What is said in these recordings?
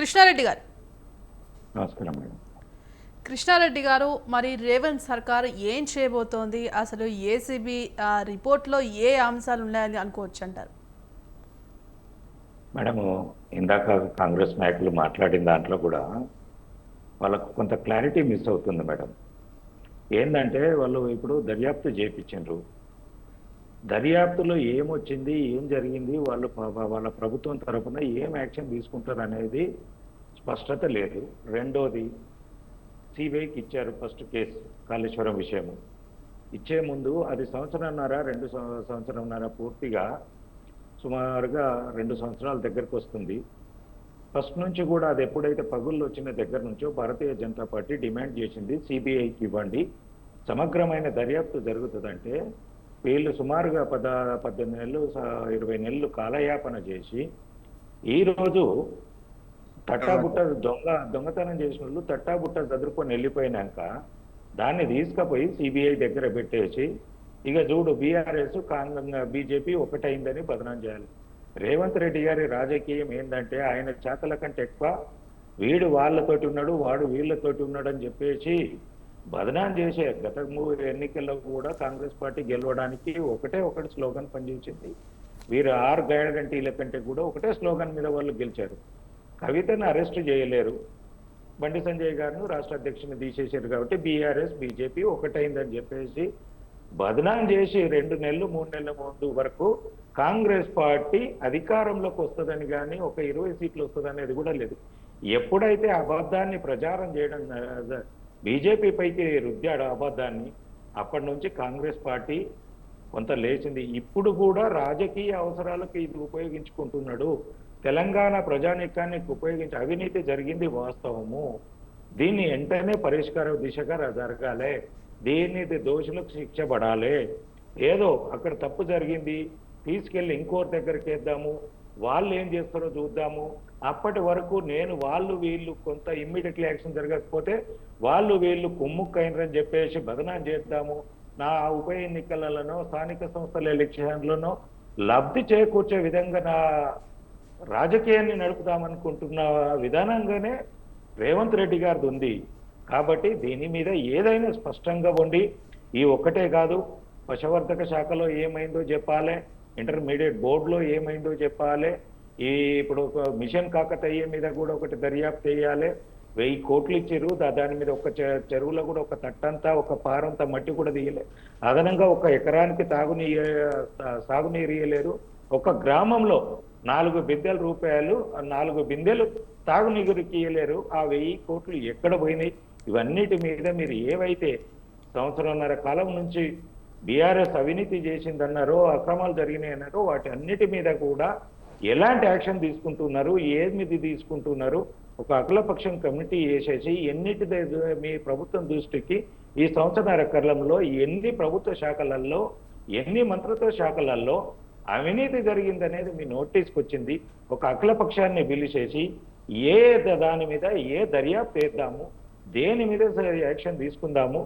కృష్ణారెడ్డి గారు. నమస్కారం మేడం. కృష్ణారెడ్డి గారు, మరి రేవంత్ సర్కార్ ఏం చేయబోతోంది? అసలు ఏసీబీ రిపోర్ట్లో ఏ అంశాలు ఉన్నాయని అనుకోవచ్చు అంటారు? మేడము ఇందాక కాంగ్రెస్ నాయకులు మాట్లాడిన దాంట్లో కూడా వాళ్ళకు కొంత క్లారిటీ మిస్ అవుతుంది మేడం. ఏంటంటే వాళ్ళు ఇప్పుడు దర్యాప్తు చేయించారు. దర్యాప్తులో ఏమొచ్చింది, ఏం జరిగింది, వాళ్ళ ప్రభుత్వం తరఫున ఏం యాక్షన్ తీసుకుంటారు అనేది స్పష్టత లేదు. రెండోది, సిబిఐకి ఇచ్చారు ఫస్ట్ కేసు కాళేశ్వరం విషయము. ఇచ్చే ముందు అది రెండు సంవత్సరంన్నర పూర్తిగా సుమారుగా 2 సంవత్సరాల దగ్గరకు వస్తుంది. ఫస్ట్ నుంచి కూడా అది ఎప్పుడైతే పగుళ్ళు వచ్చిన దగ్గర నుంచో భారతీయ జనతా పార్టీ డిమాండ్ చేసింది, సిబిఐకి ఇవ్వండి, సమగ్రమైన దర్యాప్తు జరుగుతుందంటే వీళ్ళు సుమారుగా 18 నెలలు 20 నెలలు కాలయాపన చేసి ఈరోజు తట్టాబుట్ట దొంగతనం చేసిన వాళ్ళు తట్టాబుట్ట చదువుకొని వెళ్ళిపోయినాక దాన్ని తీసుకుపోయి సిబిఐ దగ్గర పెట్టేసి ఇక చూడు బీఆర్ఎస్ బీజేపీ ఒకటైందని బదనాం చేయాలి. రేవంత్ రెడ్డి గారి రాజకీయం ఏంటంటే ఆయన చేతల కంటే ఎక్కువ వీడు వాళ్ళతోటి ఉన్నాడు, వాడు వీళ్ళతోటి ఉన్నాడు అని చెప్పేసి బదనాం చేసే. గత 3 ఎన్నికల్లో కూడా కాంగ్రెస్ పార్టీ గెలవడానికి ఒకటి స్లోగన్ పనిచేసింది. వీరు 6 గంటీల కంటే కూడా ఒకటే స్లోగన్ మీద వాళ్ళు గెలిచారు. కవితను అరెస్ట్ చేయలేరు, బండి సంజయ్ గారిని రాష్ట్ర అధ్యక్షుని తీసేశారు కాబట్టి బీఆర్ఎస్ బీజేపీ ఒకటైందని చెప్పేసి బదనాం చేసి 2 నెలలు 3 నెలల ముందు వరకు కాంగ్రెస్ పార్టీ అధికారంలోకి వస్తుందని కానీ ఒక 20 సీట్లు వస్తుందనేది కూడా లేదు. ఎప్పుడైతే అబద్ధాన్ని ప్రచారం చేయడం బీజేపీ పైకి రుద్దాడు అబద్ధాన్ని, అప్పటి నుంచి కాంగ్రెస్ పార్టీ కొంత లేచింది. ఇప్పుడు కూడా రాజకీయ అవసరాలకు ఇది ఉపయోగించుకుంటున్నాడు. తెలంగాణ ప్రజానీకాన్ని ఉపయోగించి అవినీతి జరిగింది వాస్తవము, దీన్ని వెంటనే పరిష్కార దిశగా జరగాలి, దీన్ని దోషులకు శిక్ష పడాలి. ఏదో అక్కడ తప్పు జరిగింది తీసుకెళ్ళి ఇంకోరి దగ్గరికి వేద్దాము, వాళ్ళు ఏం చేస్తారో చూద్దాము, అప్పటి వరకు వాళ్ళు వీళ్ళు కొంత ఇమ్మీడియట్లీ యాక్షన్ జరగకపోతే వాళ్ళు వీళ్ళు కుమ్ముక్కైనరని చెప్పేసి బదనాం చేద్దాము, నా ఉప ఎన్నికలలోనో స్థానిక సంస్థల ఎలక్షన్లోనో లబ్ధి చేకూర్చే విధంగా నా రాజకీయాన్ని నడుపుదామనుకుంటున్న విధానంగానే రేవంత్ రెడ్డి గారిది ఉంది. కాబట్టి దీని మీద ఏదైనా స్పష్టంగా ఉండి, ఈ ఒక్కటే కాదు, పశువర్ధక శాఖలో ఏమైందో చెప్పాలి, ఇంటర్మీడియట్ బోర్డులో ఏమైందో చెప్పాలి, ఇప్పుడు ఒక మిషన్ కాకతీయ మీద కూడా ఒకటి దర్యాప్తు చేయాలి. 1000 కోట్లు ఇచ్చారు, దాని మీద ఒక చెరువులో కూడా ఒక తట్టంతా ఒక పారంతా మట్టి కూడా తీయలే, అదనంగా 1 ఎకరానికి సాగునీరు ఇయ్యలేరు. ఒక గ్రామంలో 4 బిందెల రూపాయలు 4 బిందెలు తాగునీరుకి ఇయ్యలేరు. ఆ 1000 కోట్లు ఎక్కడ పోయినాయి? ఇవన్నిటి మీద మీరు ఏవైతే సంవత్సరంన్నర కాలం నుంచి బీఆర్ఎస్ అవినీతి చేసిందన్నారో, అక్రమాలు జరిగినాయి అన్నారో, వాటి అన్నిటి మీద కూడా ఎలాంటి యాక్షన్ తీసుకుంటున్నారు, ఏది తీసుకుంటున్నారు? ఒక అఖిలపక్షం కమిటీ వేసేసి ఎన్నిటి మీ ప్రభుత్వం దృష్టికి ఈ సంవత్సరాల కాలంలో ఎన్ని ప్రభుత్వ శాఖలలో ఎన్ని మంత్రిత్వ శాఖలలో అవినీతి జరిగిందనేది మీ నోటీస్కి వచ్చింది. ఒక అఖిలపక్షాన్ని పిలిచేసి దాని మీద దర్యాప్తు చేద్దాము, దేని మీద యాక్షన్ తీసుకుందాము,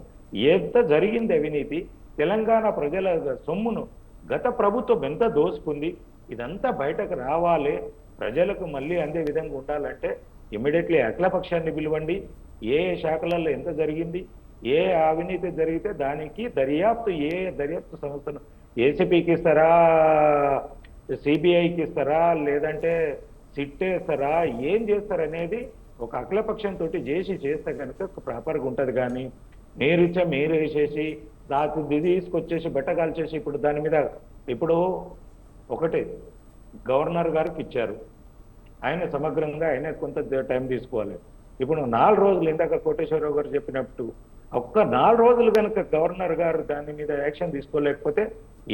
ఎంత జరిగింది అవినీతి, తెలంగాణ ప్రజల సొమ్మును గత ప్రభుత్వం ఎంత దోసుకుంది, ఇదంతా బయటకు రావాలి, ప్రజలకు మళ్ళీ అందే విధంగా ఉండాలంటే ఇమ్మీడియట్లీ అఖిలపక్షాన్ని పిలవండి. ఏ శాఖలలో ఎంత జరిగింది, ఏ అవినీతి జరిగితే దానికి దర్యాప్తు సంస్థను ఏసీపీకి ఇస్తారా, సిబిఐకి ఇస్తారా, లేదంటే సిట్ వేస్తారా, ఏం చేస్తారనేది ఒక అఖిలపక్షంతో చేస్తే కనుక ప్రాపర్గా ఉంటుంది. కానీ మీరు వేసేసి దాన్ని తీసుకొచ్చేసి బట్టగాల్చేసి ఇప్పుడు దాని మీద ఇప్పుడు ఒకటే గవర్నర్ గారికి ఇచ్చారు, ఆయన సమగ్రంగా ఆయన కొంత టైం తీసుకోవాలి. ఇప్పుడు 4 రోజులు ఇందాక కోటేశ్వరరావు గారు చెప్పినట్టు ఒక్క 4 రోజులు కనుక గవర్నర్ గారు దాని మీద యాక్షన్ తీసుకోలేకపోతే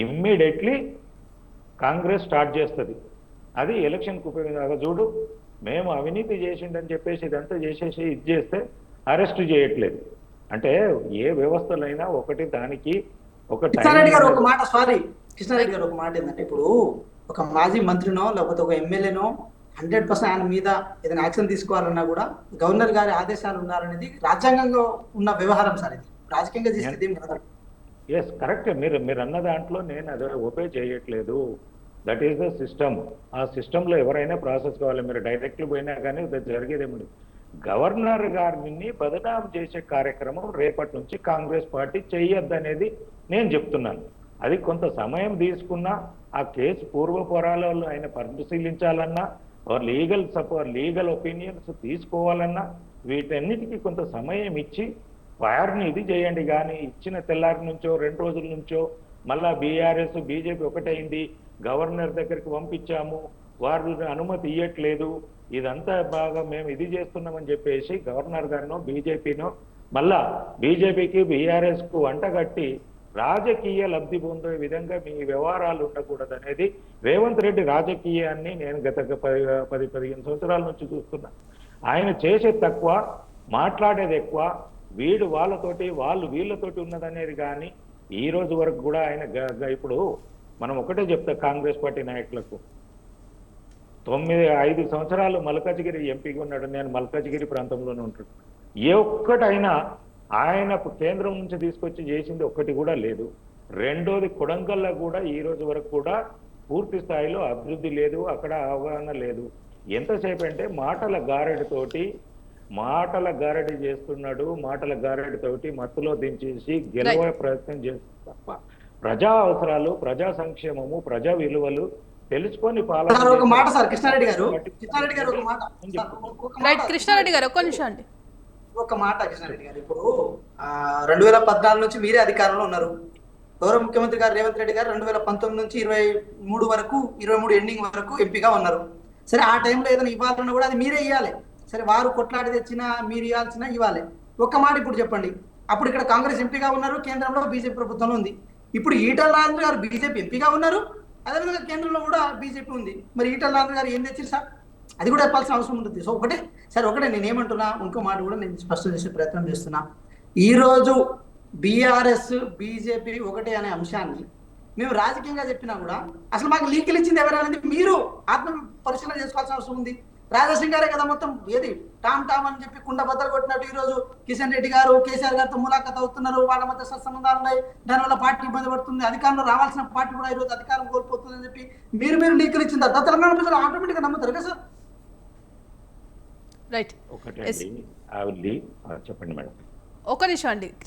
ఇమ్మీడియట్లీ కాంగ్రెస్ స్టార్ట్ చేస్తుంది. అది ఎలక్షన్కి ఉపయోగం. చూడు, మేము అవినీతి చేసిండని చెప్పేసి ఇదంతా చేసేసి ఇది చేస్తే అరెస్ట్ చేయట్లేదు. అంటే ఏ వ్యవస్థలైనా ఒకటి దానికి ఒక కృష్ణారెడ్డి గారు ఒక మాట ఏంటంటే, ఇప్పుడు ఒక మాజీ మంత్రినో లేకపోతే ఒక ఎమ్మెల్యేనో 100% ఆయన మీద ఏదైనా యాక్షన్ తీసుకోవాలన్నా కూడా గవర్నర్ గారి ఆదేశాలు ఉన్నారనేది రాజ్యాంగంగా ఉన్న వ్యవహారం సార్. ఇది రాజకీయంగా చేసేది ఏం కాదు. Yes, correct. మీరు అన్న దాంట్లో నేను అదే ఓపే చేయట్లేదు. That is the system. ఆ సిస్టంలో ఎవరైనా ప్రాసెస్ కావాలి. మీరు డైరెక్ట్లీ పోయినా కానీ జరిగేదేమిటి? గవర్నర్ గారిని బదనాం చేసే కార్యక్రమం రేపటి నుంచి కాంగ్రెస్ పార్టీ చెయ్యొద్దనేది నేను చెప్తున్నాను. అది కొంత సమయం తీసుకున్నా, ఆ కేసు పూర్వపురాలలో ఆయన పరిశీలించాలన్నా, లీగల్ ఒపీనియన్స్ తీసుకోవాలన్నా, వీటన్నిటికీ కొంత సమయం ఇచ్చి ఫైర్ని ఇది చేయండి. కానీ ఇచ్చిన తెల్లారి నుంచో 2 రోజుల నుంచో మళ్ళా బీఆర్ఎస్ బీజేపీ ఒకటైంది, గవర్నర్ దగ్గరికి పంపించాము, వారు అనుమతి ఇవ్వట్లేదు, ఇదంతా బాగా మేము ఇది చేస్తున్నామని చెప్పేసి గవర్నర్ గారినో బీజేపీనో మళ్ళా బీజేపీకి బీఆర్ఎస్కు వంటగట్టి రాజకీయ లబ్ధి పొందే విధంగా మీ వ్యవహారాలు ఉండకూడదు అనేది రేవంత్ రెడ్డి రాజకీయాన్ని నేను గత 10-15 సంవత్సరాల నుంచి చూస్తున్నా. ఆయన చేసేది తక్కువ, మాట్లాడేది ఎక్కువ. వీడు వాళ్ళతోటి వాళ్ళు వీళ్ళతోటి ఉన్నదనేది కానీ ఈ రోజు వరకు కూడా ఆయన ఇప్పుడు మనం ఒకటే చెప్తా కాంగ్రెస్ పార్టీ నాయకులకు, 5 సంవత్సరాలు మల్కాజ్గిరి ఎంపీగా ఉన్నాడు. నేను మల్కాజ్గిరి ప్రాంతంలోనే ఉంటాడు. ఏ ఒక్కటైనా ఆయన కేంద్రం నుంచి తీసుకొచ్చి చేసింది ఒక్కటి కూడా లేదు. రెండోది కొడంగల్లో కూడా ఈ రోజు వరకు కూడా పూర్తి స్థాయిలో అభివృద్ధి లేదు, అక్కడ అవగాహన లేదు. ఎంతసేపు అంటే మాటల గారడి చేస్తున్నాడు, మాటల గారడితోటి మత్తులో దించేసి గెలవే ప్రయత్నం చేస్తుంది తప్ప ప్రజా అవసరాలు, ప్రజా సంక్షేమము, ప్రజా విలువలు తెలుసుకొని ఒక మాట సార్ కృష్ణారెడ్డి గారు ఒక మాట రైట్ కృష్ణారెడ్డి గారు ఒక్క నిమిషం అండి. ఒక మాట కృష్ణారెడ్డి గారు, ఇప్పుడు 2014 నుంచి మీరే అధికారంలో ఉన్నారు. గౌరవ ముఖ్యమంత్రి గారు రేవంత్ రెడ్డి గారు 2019 నుంచి 23 ఎండింగ్ వరకు ఎంపీగా ఉన్నారు. సరే, ఆ టైంలో ఏదైనా ఇవ్వాలన్నా కూడా అది మీరే ఇవ్వాలి. సరే, వారు కొట్లాడి తెచ్చినా మీరు ఇవ్వాల్సిన ఇవ్వాలి. ఒక్క మాట ఇప్పుడు చెప్పండి. అప్పుడు ఇక్కడ కాంగ్రెస్ ఎంపీగా ఉన్నారు, కేంద్రంలో బీజేపీ ప్రభుత్వంలో ఉంది. ఇప్పుడు ఈటల రాజేంద్ర గారు బీజేపీ ఎంపీగా ఉన్నారు, అదేవిధంగా కేంద్రంలో కూడా బీజేపీ ఉంది. మరి ఈటల రాజేంద్ర గారు ఏం తెచ్చారు సార్? అది కూడా చెప్పాల్సిన అవసరం ఉంటుంది. సో ఒకటే నేనేమంటున్నా, ఇంకో మాట కూడా నేను స్పష్టం చేసే ప్రయత్నం చేస్తున్నా. ఈరోజు బీఆర్ఎస్ బీజేపీ ఒకటే అనే అంశాన్ని మేము రాజకీయంగా చెప్పినా కూడా అసలు మాకు లీకులు ఇచ్చింది ఎవరనేది మీరు ఆత్మ పరిశీలన చేసుకోవాల్సిన అవసరం ఉంది. రాజాసింగ్ గారే కదా మొత్తం ఏది టామ్ అని చెప్పి కుండ బద్దలు కొట్టినట్టు ఈ రోజు కిషన్ రెడ్డి గారు కేసీఆర్ గారితో ములాఖాత్ అవుతున్నారు, వాళ్ళ మధ్య సత్సంబంధాలు ఉన్నాయి, దానివల్ల పార్టీ ఇబ్బంది పడుతుంది, అధికారంలో రావాల్సిన పార్టీ కూడా ఈ రోజు అధికారం కోల్పోతుందని చెప్పి మీరు లీకులు ఇచ్చిన తర్వాత తెలంగాణ ప్రజలు ఆటోమేటిక్ గా నమ్ముతారు కదా సార్? రైట్ ఒకటే చెప్పండి మేడం. ఒక్క నిమిషం అండి.